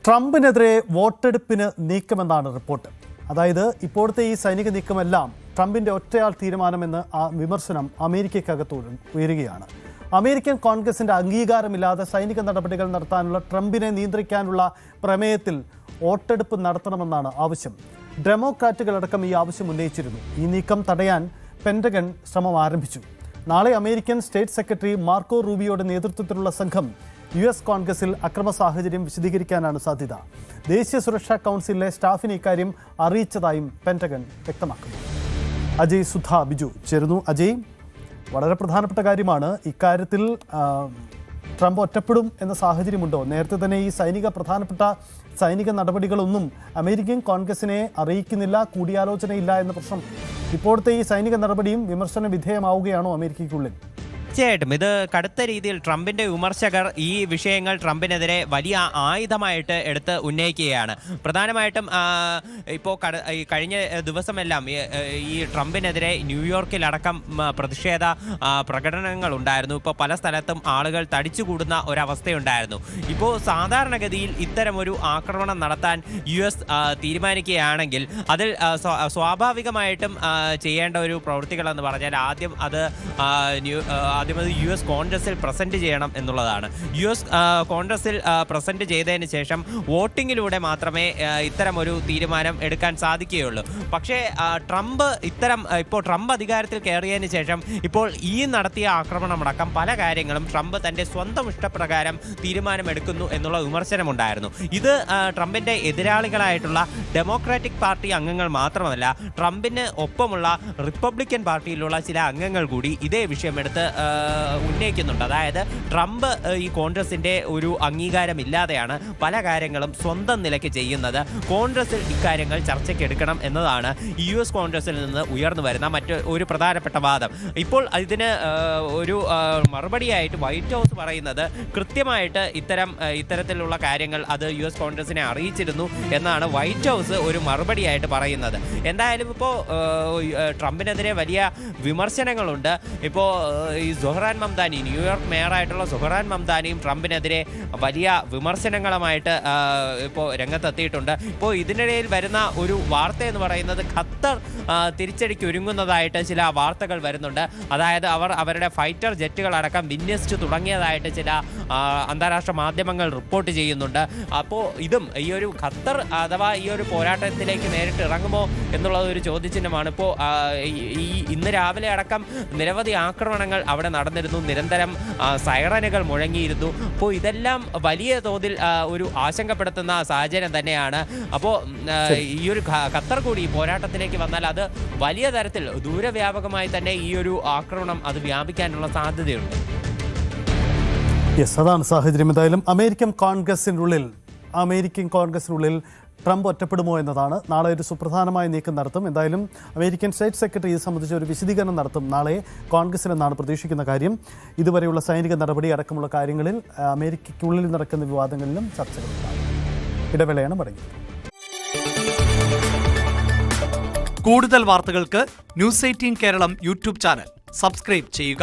ട്രംപിനെതിരെ വോട്ടെടുപ്പിന് നീക്കമെന്നാണ് റിപ്പോർട്ട്. അതായത് ഇപ്പോഴത്തെ ഈ സൈനിക നീക്കമെല്ലാം ട്രംപിന്റെ ഒറ്റയാൾ തീരുമാനമെന്ന് ആ വിമർശനം അമേരിക്കയ്ക്കകത്ത് ഉയരുകയാണ്. അമേരിക്കൻ കോൺഗ്രസിന്റെ അംഗീകാരമില്ലാതെ സൈനിക നടപടികൾ നടത്താനുള്ള ട്രംപിനെ നിയന്ത്രിക്കാനുള്ള പ്രമേയത്തിൽ വോട്ടെടുപ്പ് നടത്തണമെന്നാണ് ആവശ്യം. ഡെമോക്രാറ്റുകളടക്കം ഈ ആവശ്യം ഉന്നയിച്ചിരുന്നു. ഈ നീക്കം തടയാൻ പെന്റഗൺ ശ്രമം ആരംഭിച്ചു. നാളെ അമേരിക്കൻ സ്റ്റേറ്റ് സെക്രട്ടറി മാർക്കോ റൂബിയോയുടെ നേതൃത്വത്തിലുള്ള സംഘം US കോൺഗ്രസിൽ അക്രമ സാഹചര്യം വിശദീകരിക്കാനാണ് സാധ്യത. ദേശീയ സുരക്ഷാ കൗൺസിലിലെ സ്റ്റാഫിന് ഇക്കാര്യം അറിയിച്ചതായും പെന്റഗൺ വ്യക്തമാക്കുന്നു. അജയ് സുധ ബിജു ചേരുന്നു. അജയ്, വളരെ പ്രധാനപ്പെട്ട കാര്യമാണ്. ഇക്കാര്യത്തിൽ ട്രംപ് ഒറ്റപ്പെടും എന്ന സാഹചര്യമുണ്ടോ? നേരത്തെ തന്നെ ഈ പ്രധാനപ്പെട്ട സൈനിക നടപടികളൊന്നും അമേരിക്കൻ കോൺഗ്രസിനെ അറിയിക്കുന്നില്ല, കൂടിയാലോചനയില്ല എന്ന പ്രശ്നം. ഇപ്പോഴത്തെ ഈ സൈനിക നടപടിയും വിമർശന വിധേയമാവുകയാണോ അമേരിക്കയ്ക്കുള്ളിൽ? തീർച്ചയായിട്ടും ഇത് കടുത്ത രീതിയിൽ ട്രംപിന്റെ വിമർശകർ ഈ വിഷയങ്ങൾ ട്രംപിനെതിരെ വലിയ ആയുധമായിട്ട് എടുത്ത് ഉന്നയിക്കുകയാണ്. പ്രധാനമായിട്ടും ഇപ്പോൾ കഴിഞ്ഞ ദിവസമെല്ലാം ഈ ട്രംപിനെതിരെ ന്യൂയോർക്കിലടക്കം പ്രതിഷേധ പ്രകടനങ്ങൾ ഉണ്ടായിരുന്നു. ഇപ്പോൾ പല സ്ഥലത്തും ആളുകൾ തടിച്ചുകൂടുന്ന ഒരവസ്ഥയുണ്ടായിരുന്നു. ഇപ്പോൾ സാധാരണഗതിയിൽ ഇത്തരമൊരു ആക്രമണം നടത്താൻ US തീരുമാനിക്കുകയാണെങ്കിൽ അതിൽ സ്വാഭാവികമായിട്ടും ചെയ്യേണ്ട ഒരു പ്രവൃത്തികളെന്ന് പറഞ്ഞാൽ ആദ്യം അത് US കോൺഗ്രസിൽ പ്രസന്റ് ചെയ്യണം എന്നുള്ളതാണ്. US കോൺഗ്രസിൽ പ്രസന്റ് ചെയ്തതിന് ശേഷം വോട്ടിങ്ങിലൂടെ മാത്രമേ ഇത്തരമൊരു തീരുമാനം എടുക്കാൻ സാധിക്കുകയുള്ളൂ. പക്ഷേ ഇപ്പോൾ ട്രംപ് അധികാരത്തിൽ കയറിയതിന് ശേഷം ഇപ്പോൾ ഈ നടത്തിയ ആക്രമണമടക്കം പല കാര്യങ്ങളും ട്രംപ് തൻ്റെ സ്വന്തം ഇഷ്ടപ്രകാരം തീരുമാനമെടുക്കുന്നു എന്നുള്ള വിമർശനമുണ്ടായിരുന്നു. ഇത് ട്രംപിൻ്റെ എതിരാളികളായിട്ടുള്ള ഡെമോക്രാറ്റിക് പാർട്ടി അംഗങ്ങൾ മാത്രമല്ല, ട്രംപിന് ഒപ്പമുള്ള റിപ്പബ്ലിക്കൻ പാർട്ടിയിലുള്ള ചില അംഗങ്ങൾ കൂടി ഇതേ വിഷയമെടുത്ത് ഉന്നയിക്കുന്നുണ്ട്. അതായത് ട്രംപ് ഈ കോൺഗ്രസിന്റെ ഒരു അംഗീകാരമില്ലാതെയാണ് പല കാര്യങ്ങളും സ്വന്തം നിലയ്ക്ക് ചെയ്യുന്നത്. കോൺഗ്രസിൽ ഇക്കാര്യങ്ങൾ ചർച്ചയ്ക്ക് എടുക്കണം എന്നതാണ് US കോൺഗ്രസിൽ നിന്ന് ഉയർന്നു വരുന്ന ഒരു പ്രധാനപ്പെട്ട വാദം. ഇപ്പോൾ ഇതിന് ഒരു മറുപടിയായിട്ട് വൈറ്റ് ഹൗസ് പറയുന്നത് കൃത്യമായിട്ട് ഇത്തരത്തിലുള്ള കാര്യങ്ങൾ അത് US കോൺഗ്രസിനെ അറിയിച്ചിരുന്നു എന്നാണ് വൈറ്റ് ഹൗസ് ഒരു മറുപടിയായിട്ട് പറയുന്നത്. എന്തായാലും ഇപ്പോൾ ട്രംപിനെതിരെ വലിയ വിമർശനങ്ങളുണ്ട്. ഇപ്പോൾ ഈ സുഹ്റാൻ മംദാനി, ന്യൂയോർക്ക് മേയറായിട്ടുള്ള സുഹ്റാൻ മംദാനിയും ട്രംപിനെതിരെ വലിയ വിമർശനങ്ങളുമായിട്ട് ഇപ്പോൾ രംഗത്തെത്തിയിട്ടുണ്ട്. ഇപ്പോൾ ഇതിനിടയിൽ വരുന്ന ഒരു വാർത്ത എന്ന് പറയുന്നത് ഖത്തർ തിരിച്ചടിക്ക് ഒരുങ്ങുന്നതായിട്ട് ചില വാർത്തകൾ വരുന്നുണ്ട്. അതായത് അവരുടെ ഫൈറ്റർ ജെറ്റുകളടക്കം വിന്യസിച്ചു തുടങ്ങിയതായിട്ട് ചില അന്താരാഷ്ട്ര മാധ്യമങ്ങൾ റിപ്പോർട്ട് ചെയ്യുന്നുണ്ട്. അപ്പോൾ ഇതും ഈ ഒരു ഖത്തർ അഥവാ ഈ ഒരു പോരാട്ടത്തിലേക്ക് നേരിട്ട് ഇറങ്ങുമോ എന്നുള്ളത് ഒരു ചോദ്യചിഹ്നമാണ്. ഇപ്പോൾ ഇന്ന് രാവിലെ അടക്കം നിരവധി ആക്രമണങ്ങൾ അവിടെ നടന്നിരുന്നു. നിരന്തരം സൈറനുകൾ മുഴങ്ങിയിരുന്നു. അപ്പോൾ ഇതെല്ലാം വലിയ തോതിൽ ഒരു ആശങ്കപ്പെടുത്തുന്ന സാഹചര്യം തന്നെയാണ്. അപ്പോൾ ഈ ഒരു ഖത്തർ കൂടി പോരാട്ടത്തിലേക്ക് വന്നാൽ അത് വലിയ തരത്തിൽ ദൂരവ്യാപകമായി തന്നെ ഈ ഒരു ആക്രമണം അത് വ്യാപിക്കാനുള്ള സാധ്യതയുണ്ട്. അതാണ് സാഹചര്യം. എന്തായാലും അമേരിക്കൻ കോൺഗ്രസിനുള്ളിൽ ട്രംപ് ഒറ്റപ്പെടുമോ എന്നതാണ്. നാളെ ഒരു സുപ്രധാനമായ നീക്കം നടത്തും. എന്തായാലും അമേരിക്കൻ സ്റ്റേറ്റ് സെക്രട്ടറി ഇത് സംബന്ധിച്ച് ഒരു വിശദീകരണം നടത്തും നാളെ കോൺഗ്രസിലെന്നാണ് പ്രതീക്ഷിക്കുന്ന കാര്യം. ഇതുവരെയുള്ള സൈനിക നടപടി അടക്കമുള്ള കാര്യങ്ങളിൽ അമേരിക്കയ്ക്കുള്ളിൽ നടക്കുന്ന വിവാദങ്ങളിലും ചർച്ചകളുണ്ടാകും. ഇടവേളയാണ് മടങ്ങിയത്. കൂടുതൽ വാർത്തകൾക്ക് News 18 Keralam YouTube channel subscribe ചെയ്യുക.